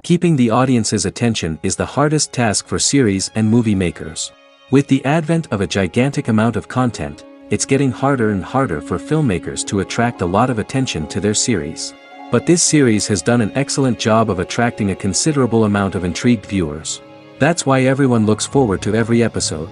Keeping the audience's attention is the hardest task for series and movie makers. With the advent of a gigantic amount of content, it's getting harder and harder for filmmakers to attract a lot of attention to their series. But this series has done an excellent job of attracting a considerable amount of intrigued viewers. That's why everyone looks forward to every episode.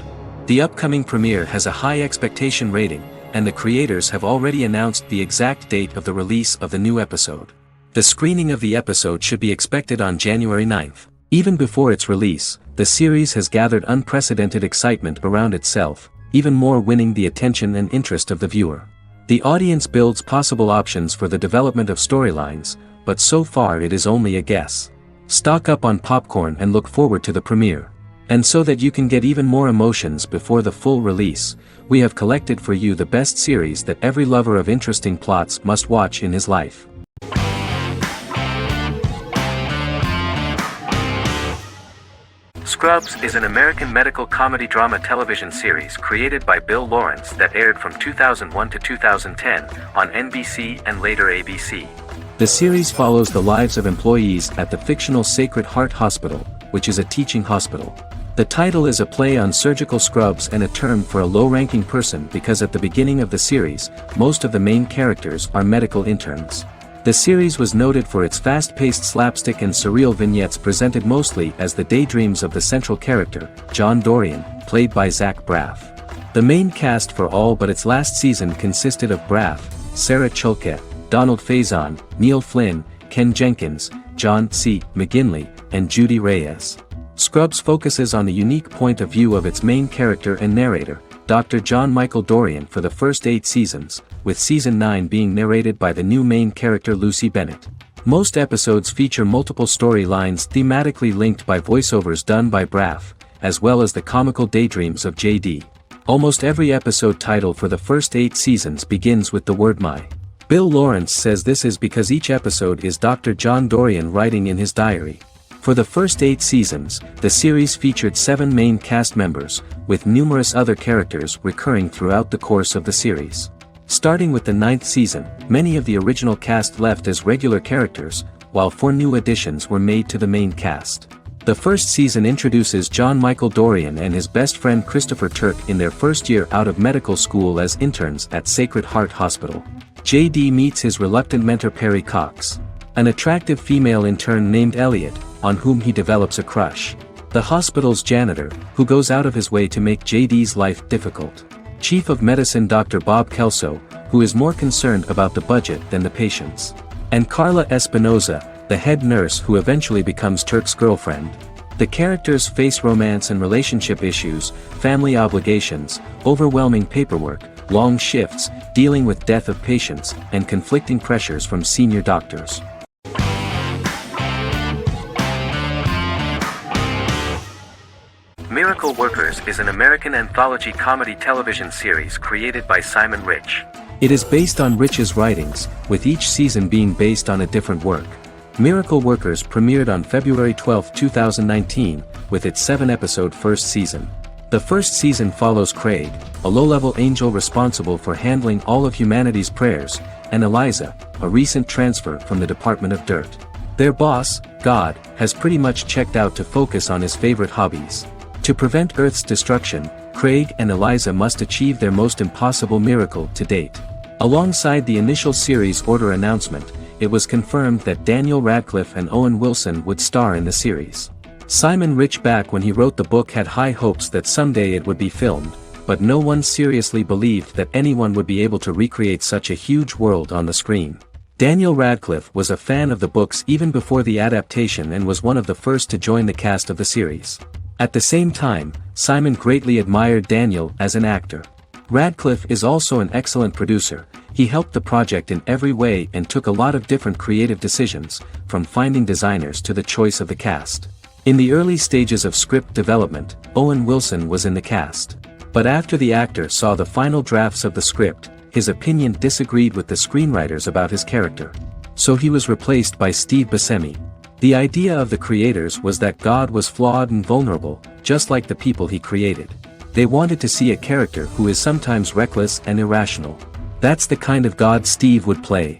The upcoming premiere has a high expectation rating, and the creators have already announced the exact date of the release of the new episode. The screening of the episode should be expected on January 9th. Even before its release, the series has gathered unprecedented excitement around itself, even more winning the attention and interest of the viewer. The audience builds possible options for the development of storylines, but so far it is only a guess. Stock up on popcorn and look forward to the premiere. And so that you can get even more emotions before the full release, we have collected for you the best series that every lover of interesting plots must watch in his life. Scrubs is an American medical comedy drama television series created by Bill Lawrence that aired from 2001 to 2010 on NBC and later ABC. The series follows the lives of employees at the fictional Sacred Heart Hospital, which is a teaching hospital. The title is a play on surgical scrubs and a term for a low-ranking person because at the beginning of the series, most of the main characters are medical interns. The series was noted for its fast-paced slapstick and surreal vignettes presented mostly as the daydreams of the central character, John Dorian, played by Zach Braff. The main cast for all but its last season consisted of Braff, Sarah Chalke, Donald Faison, Neil Flynn, Ken Jenkins, John C. McGinley, and Judy Reyes. Scrubs focuses on the unique point of view of its main character and narrator, Dr. John Michael Dorian for the first 8 seasons, with season 9 being narrated by the new main character Lucy Bennett. Most episodes feature multiple storylines thematically linked by voiceovers done by Braff, as well as the comical daydreams of JD. Almost every episode title for the first 8 seasons begins with the word my. Bill Lawrence says this is because each episode is Dr. John Dorian writing in his diary. For the first 8 seasons, the series featured 7 main cast members, with numerous other characters recurring throughout the course of the series. Starting with the 9th season, many of the original cast left as regular characters, while 4 new additions were made to the main cast. The first season introduces John Michael Dorian and his best friend Christopher Turk in their first year out of medical school as interns at Sacred Heart Hospital. JD meets his reluctant mentor Perry Cox, an attractive female intern named Elliot, on whom he develops a crush. The hospital's janitor, who goes out of his way to make JD's life difficult. Chief of Medicine Dr. Bob Kelso, who is more concerned about the budget than the patients. And Carla Espinoza, the head nurse who eventually becomes Turk's girlfriend. The characters face romance and relationship issues, family obligations, overwhelming paperwork, long shifts, dealing with death of patients, and conflicting pressures from senior doctors. Miracle Workers is an American anthology comedy television series created by Simon Rich. It is based on Rich's writings, with each season being based on a different work. Miracle Workers premiered on February 12, 2019, with its 7-episode first season. The first season follows Craig, a low-level angel responsible for handling all of humanity's prayers, and Eliza, a recent transfer from the Department of Dirt. Their boss, God, has pretty much checked out to focus on his favorite hobbies. To prevent Earth's destruction, Craig and Eliza must achieve their most impossible miracle to date. Alongside the initial series order announcement, it was confirmed that Daniel Radcliffe and Owen Wilson would star in the series. Simon Rich back when he wrote the book had high hopes that someday it would be filmed, but no one seriously believed that anyone would be able to recreate such a huge world on the screen. Daniel Radcliffe was a fan of the books even before the adaptation and was one of the first to join the cast of the series. At the same time, Simon greatly admired Daniel as an actor. Radcliffe is also an excellent producer. He helped the project in every way and took a lot of different creative decisions, from finding designers to the choice of the cast. In the early stages of script development, Owen Wilson was in the cast. But after the actor saw the final drafts of the script, his opinion disagreed with the screenwriters about his character. So he was replaced by Steve Buscemi. The idea of the creators was that God was flawed and vulnerable, just like the people he created. They wanted to see a character who is sometimes reckless and irrational. That's the kind of God Steve would play.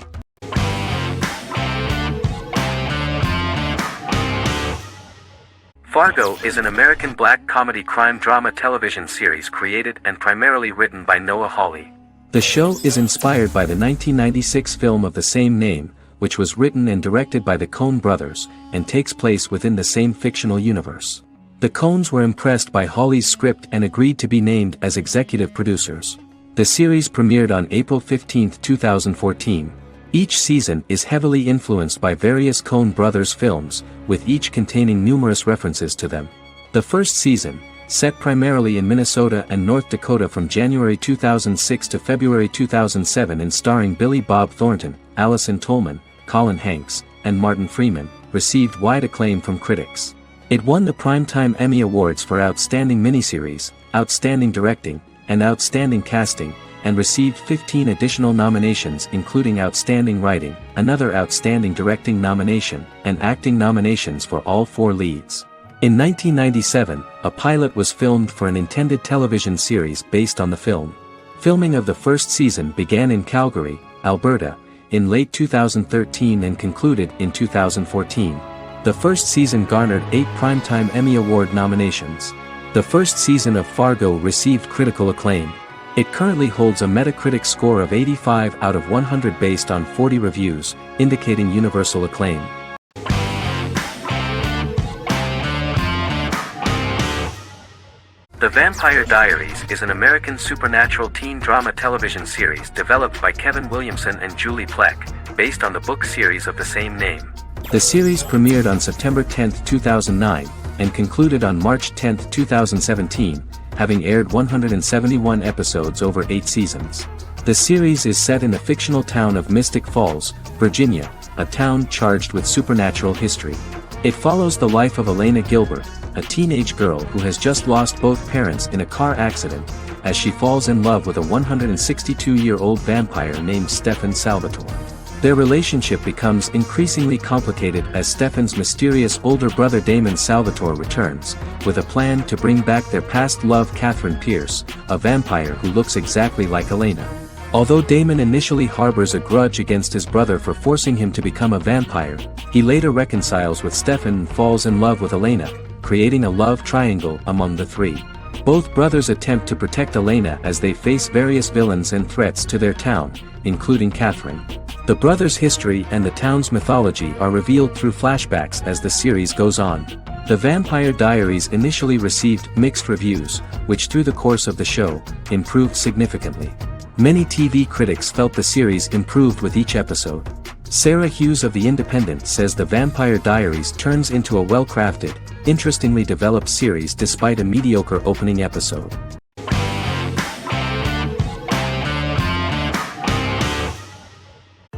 Fargo is an American black comedy crime drama television series created and primarily written by Noah Hawley. The show is inspired by the 1996 film of the same name, which was written and directed by the Coen brothers, and takes place within the same fictional universe. The Coens were impressed by Hawley's script and agreed to be named as executive producers. The series premiered on April 15, 2014. Each season is heavily influenced by various Coen brothers films, with each containing numerous references to them. The first season, set primarily in Minnesota and North Dakota from January 2006 to February 2007 and starring Billy Bob Thornton, Allison Tolman, Colin Hanks, and Martin Freeman, received wide acclaim from critics. It won the Primetime Emmy Awards for Outstanding Miniseries, Outstanding Directing, and Outstanding Casting, and received 15 additional nominations including Outstanding Writing, another Outstanding Directing nomination, and acting nominations for all 4 leads. In 1997, a pilot was filmed for an intended television series based on the film. Filming of the first season began in Calgary, Alberta, in late 2013 and concluded in 2014. The first season garnered 8 Primetime Emmy Award nominations. The first season of Fargo received critical acclaim. It currently holds a Metacritic score of 85 out of 100 based on 40 reviews, indicating universal acclaim. The Vampire Diaries is an American supernatural teen drama television series developed by Kevin Williamson and Julie Plec, based on the book series of the same name. The series premiered on September 10, 2009, and concluded on March 10, 2017, having aired 171 episodes over 8 seasons. The series is set in the fictional town of Mystic Falls, Virginia, a town charged with supernatural history. It follows the life of Elena Gilbert, a teenage girl who has just lost both parents in a car accident, as she falls in love with a 162-year-old vampire named Stefan Salvatore. Their relationship becomes increasingly complicated as Stefan's mysterious older brother Damon Salvatore returns, with a plan to bring back their past love Catherine Pierce, a vampire who looks exactly like Elena. Although Damon initially harbors a grudge against his brother for forcing him to become a vampire, he later reconciles with Stefan and falls in love with Elena, creating a love triangle among the three. Both brothers attempt to protect Elena as they face various villains and threats to their town, including Catherine. The brothers' history and the town's mythology are revealed through flashbacks as the series goes on. The Vampire Diaries initially received mixed reviews, which through the course of the show, improved significantly. Many TV critics felt the series improved with each episode. Sarah Hughes of The Independent says The Vampire Diaries turns into a well-crafted, interestingly developed series despite a mediocre opening episode.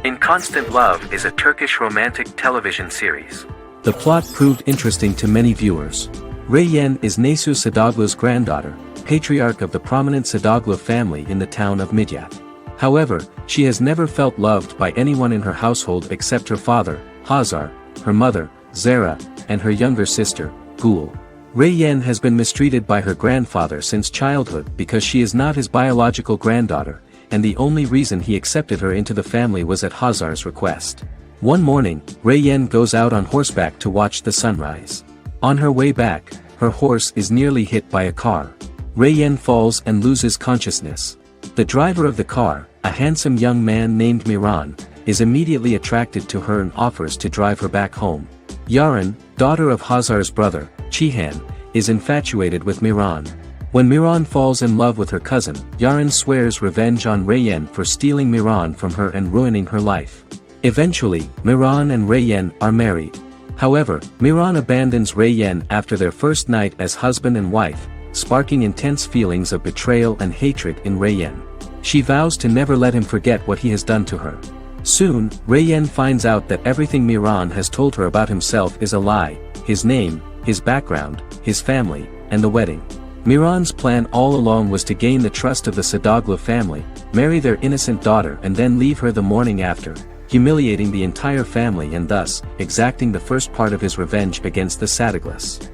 In Constant Love is a Turkish romantic television series. The plot proved interesting to many viewers. Reyyen is Nesu Sadoglu's granddaughter, patriarch of the prominent Sadoglu family in the town of Midyat. However, she has never felt loved by anyone in her household except her father, Hazar, her mother, Zara, and her younger sister, Gul. Reyyen has been mistreated by her grandfather since childhood because she is not his biological granddaughter, and the only reason he accepted her into the family was at Hazar's request. One morning, Reyyen goes out on horseback to watch the sunrise. On her way back, her horse is nearly hit by a car. Reyyen falls and loses consciousness. The driver of the car, a handsome young man named Miran, is immediately attracted to her and offers to drive her back home. Yaren, daughter of Hazar's brother, Cihan, is infatuated with Miran. When Miran falls in love with her cousin, Yaren swears revenge on Reyyen for stealing Miran from her and ruining her life. Eventually, Miran and Reyyen are married. However, Miran abandons Reyyen after their first night as husband and wife, sparking intense feelings of betrayal and hatred in Reyyen. She vows to never let him forget what he has done to her. Soon, Reyyen finds out that everything Miran has told her about himself is a lie: his name, his background, his family, and the wedding. Miran's plan all along was to gain the trust of the Sadoglu family, marry their innocent daughter and then leave her the morning after, humiliating the entire family and thus, exacting the first part of his revenge against the Sadoglus.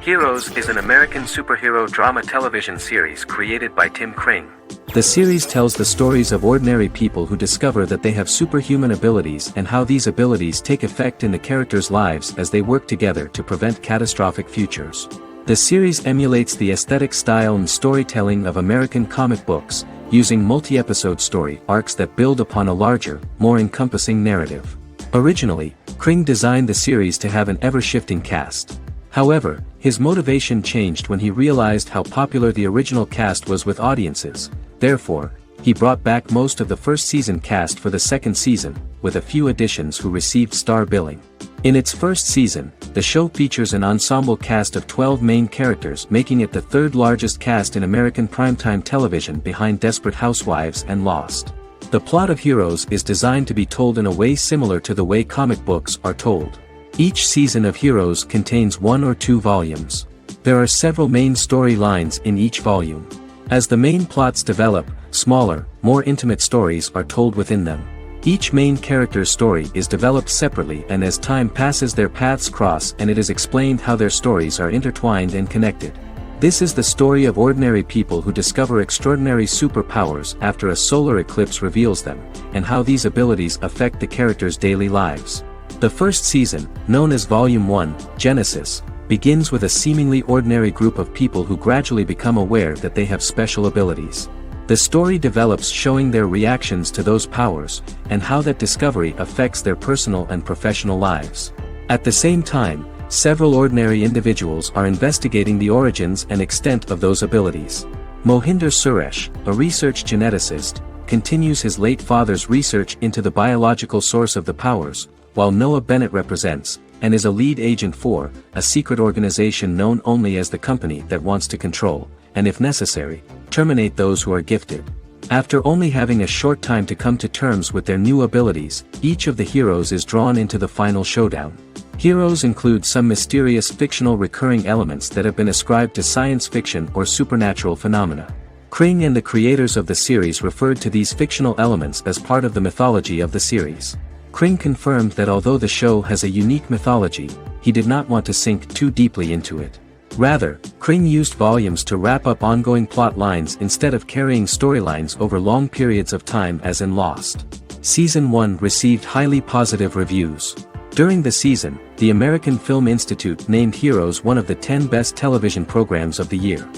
Heroes is an American superhero drama television series created by Tim Kring. The series tells the stories of ordinary people who discover that they have superhuman abilities and how these abilities take effect in the characters' lives as they work together to prevent catastrophic futures. The series emulates the aesthetic style and storytelling of American comic books, using multi-episode story arcs that build upon a larger, more encompassing narrative. Originally, Kring designed the series to have an ever-shifting cast. However, his motivation changed when he realized how popular the original cast was with audiences. Therefore, he brought back most of the first season cast for the second season, with a few additions who received star billing. In its first season, the show features an ensemble cast of 12 main characters, making it the third largest cast in American primetime television behind Desperate Housewives and Lost. The plot of Heroes is designed to be told in a way similar to the way comic books are told. Each season of Heroes contains 1 or 2 volumes. There are several main storylines in each volume. As the main plots develop, smaller, more intimate stories are told within them. Each main character's story is developed separately, and as time passes their paths cross and it is explained how their stories are intertwined and connected. This is the story of ordinary people who discover extraordinary superpowers after a solar eclipse reveals them, and how these abilities affect the characters' daily lives. The first season, known as Volume 1, Genesis, begins with a seemingly ordinary group of people who gradually become aware that they have special abilities. The story develops showing their reactions to those powers, and how that discovery affects their personal and professional lives. At the same time, several ordinary individuals are investigating the origins and extent of those abilities. Mohinder Suresh, a research geneticist, continues his late father's research into the biological source of the powers, while Noah Bennett represents, and is a lead agent for, a secret organization known only as the company that wants to control, and if necessary, terminate those who are gifted. After only having a short time to come to terms with their new abilities, each of the heroes is drawn into the final showdown. Heroes include some mysterious fictional recurring elements that have been ascribed to science fiction or supernatural phenomena. Kring and the creators of the series referred to these fictional elements as part of the mythology of the series. Kring confirmed that although the show has a unique mythology, he did not want to sink too deeply into it. Rather, Kring used volumes to wrap up ongoing plot lines instead of carrying storylines over long periods of time as in Lost. Season 1 received highly positive reviews. During the season, the American Film Institute named Heroes one of the 10 best television programs of the year.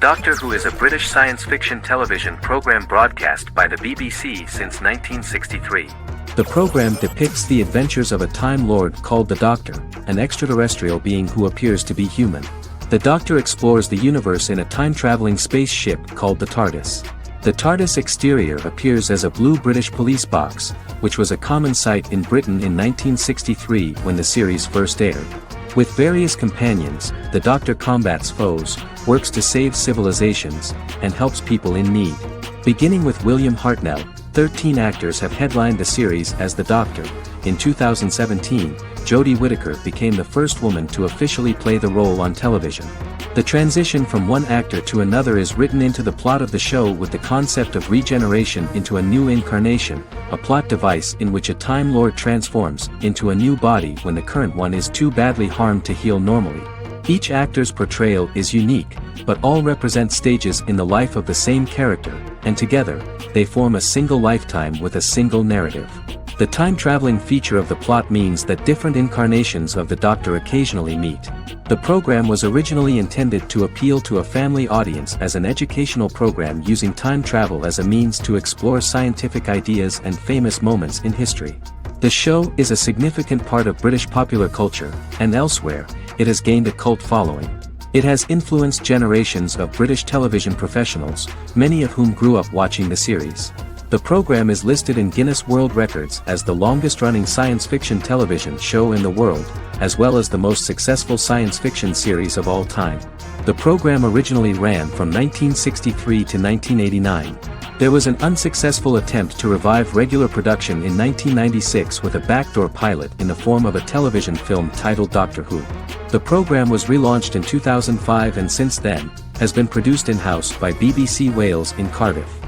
Doctor Who is a British science fiction television program broadcast by the BBC since 1963. The program depicts the adventures of a Time Lord called the Doctor, an extraterrestrial being who appears to be human. The Doctor explores the universe in a time-traveling spaceship called the TARDIS. The TARDIS exterior appears as a blue British police box, which was a common sight in Britain in 1963 when the series first aired. With various companions, the Doctor combats foes, works to save civilizations, and helps people in need. Beginning with William Hartnell, 13 actors have headlined the series as the Doctor. In 2017, Jodie Whittaker became the first woman to officially play the role on television. The transition from one actor to another is written into the plot of the show with the concept of regeneration into a new incarnation, a plot device in which a Time Lord transforms into a new body when the current one is too badly harmed to heal normally. Each actor's portrayal is unique, but all represent stages in the life of the same character, and together, they form a single lifetime with a single narrative. The time-traveling feature of the plot means that different incarnations of the Doctor occasionally meet. The program was originally intended to appeal to a family audience as an educational program using time travel as a means to explore scientific ideas and famous moments in history. The show is a significant part of British popular culture, and elsewhere, it has gained a cult following. It has influenced generations of British television professionals, many of whom grew up watching the series. The program is listed in Guinness World Records as the longest-running science fiction television show in the world, as well as the most successful science fiction series of all time. The program originally ran from 1963 to 1989. There was an unsuccessful attempt to revive regular production in 1996 with a backdoor pilot in the form of a television film titled Doctor Who. The program was relaunched in 2005 and since then, has been produced in-house by BBC Wales in Cardiff.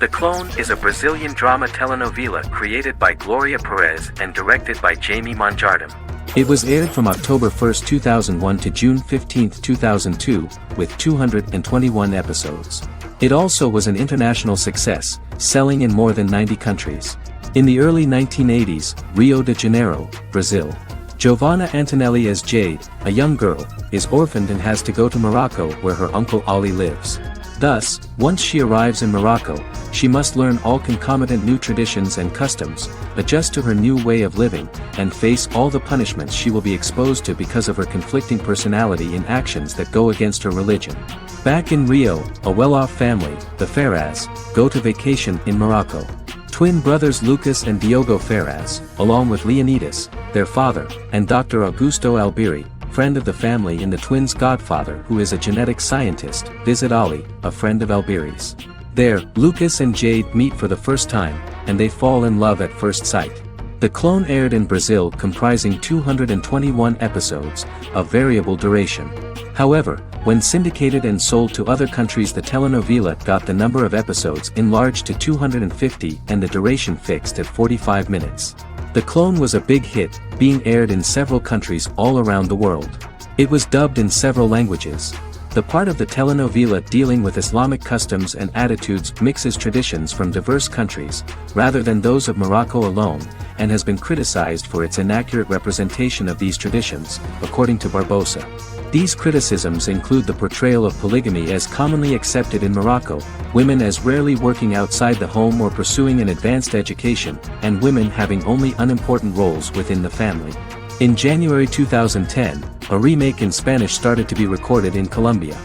The Clone is a Brazilian drama telenovela created by Gloria Perez and directed by Jamie Monjardim. It was aired from October 1, 2001 to June 15, 2002, with 221 episodes. It also was an international success, selling in more than 90 countries. In the early 1980s, Rio de Janeiro, Brazil. Giovanna Antonelli as Jade, a young girl, is orphaned and has to go to Morocco where her uncle Ali lives. Thus, once she arrives in Morocco, she must learn all concomitant new traditions and customs, adjust to her new way of living, and face all the punishments she will be exposed to because of her conflicting personality in actions that go against her religion. Back in Rio, a well-off family, the Ferraz, go to vacation in Morocco. Twin brothers Lucas and Diogo Ferraz, along with Leonidas, their father, and Dr. Augusto Albiri, friend of the family and the twins' godfather who is a genetic scientist, visit Ali, a friend of Albiri's. There, Lucas and Jade meet for the first time, and they fall in love at first sight. The Clone aired in Brazil comprising 221 episodes, of variable duration. However, when syndicated and sold to other countries, the telenovela got the number of episodes enlarged to 250 and the duration fixed at 45 minutes. The Clone was a big hit, being aired in several countries all around the world. It was dubbed in several languages. The part of the telenovela dealing with Islamic customs and attitudes mixes traditions from diverse countries, rather than those of Morocco alone, and has been criticized for its inaccurate representation of these traditions, according to Barbosa. These criticisms include the portrayal of polygamy as commonly accepted in Morocco, women as rarely working outside the home or pursuing an advanced education, and women having only unimportant roles within the family. In January 2010, a remake in Spanish started to be recorded in Colombia.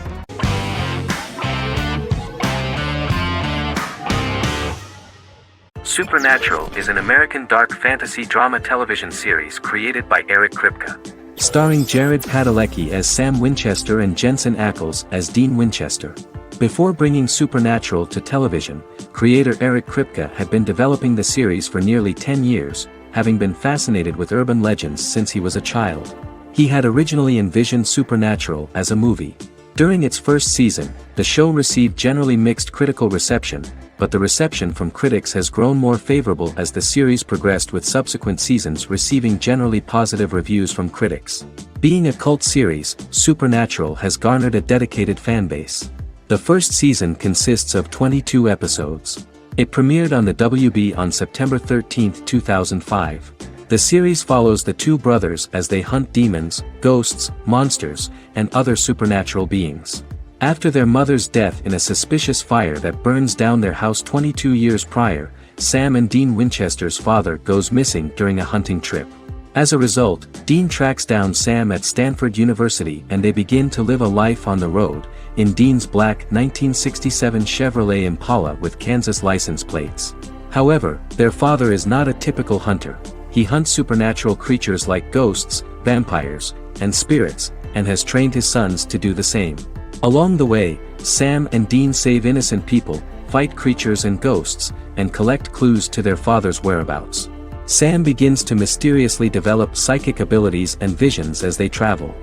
Supernatural is an American dark fantasy drama television series created by Eric Kripke. Starring Jared Padalecki as Sam Winchester and Jensen Ackles as Dean Winchester. Before bringing Supernatural to television, creator Eric Kripke had been developing the series for nearly 10 years, having been fascinated with urban legends since he was a child. He had originally envisioned Supernatural as a movie. During its first season, the show received generally mixed critical reception, but the reception from critics has grown more favorable as the series progressed, with subsequent seasons receiving generally positive reviews from critics. Being a cult series, Supernatural has garnered a dedicated fanbase. The first season consists of 22 episodes. It premiered on the WB on September 13, 2005. The series follows the two brothers as they hunt demons, ghosts, monsters, and other supernatural beings. After their mother's death in a suspicious fire that burns down their house 22 years prior, Sam and Dean Winchester's father goes missing during a hunting trip. As a result, Dean tracks down Sam at Stanford University and they begin to live a life on the road, in Dean's black 1967 Chevrolet Impala with Kansas license plates. However, their father is not a typical hunter. He hunts supernatural creatures like ghosts, vampires, and spirits, and has trained his sons to do the same. Along the way, Sam and Dean save innocent people, fight creatures and ghosts, and collect clues to their father's whereabouts. Sam begins to mysteriously develop psychic abilities and visions as they travel.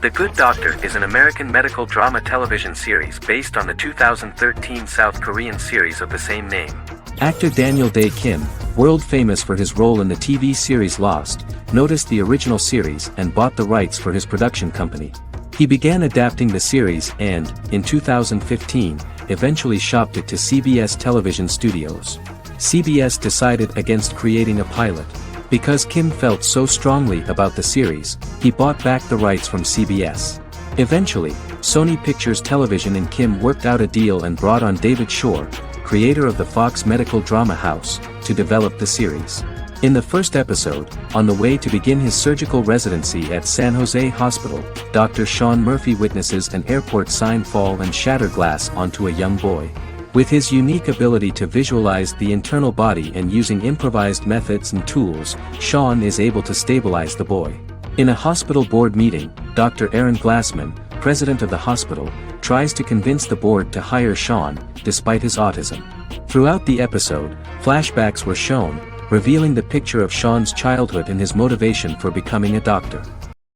The Good Doctor is an American medical drama television series based on the 2013 South Korean series of the same name. Actor Daniel Dae Kim, world famous for his role in the TV series Lost, noticed the original series and bought the rights for his production company. He began adapting the series and, in 2015, eventually shopped it to CBS Television Studios. CBS decided against creating a pilot. Because Kim felt so strongly about the series, he bought back the rights from CBS. Eventually, Sony Pictures Television and Kim worked out a deal and brought on David Shore, creator of the Fox medical drama house, to develop the series. In the first episode, on the way to begin his surgical residency at San Jose Hospital, Dr. Sean Murphy witnesses an airport sign fall and shatter glass onto a young boy. With his unique ability to visualize the internal body and using improvised methods and tools, Sean is able to stabilize the boy. In a hospital board meeting, Dr. Aaron Glassman, president of the hospital, tries to convince the board to hire Sean, despite his autism. Throughout the episode, flashbacks were shown, revealing the picture of Sean's childhood and his motivation for becoming a doctor.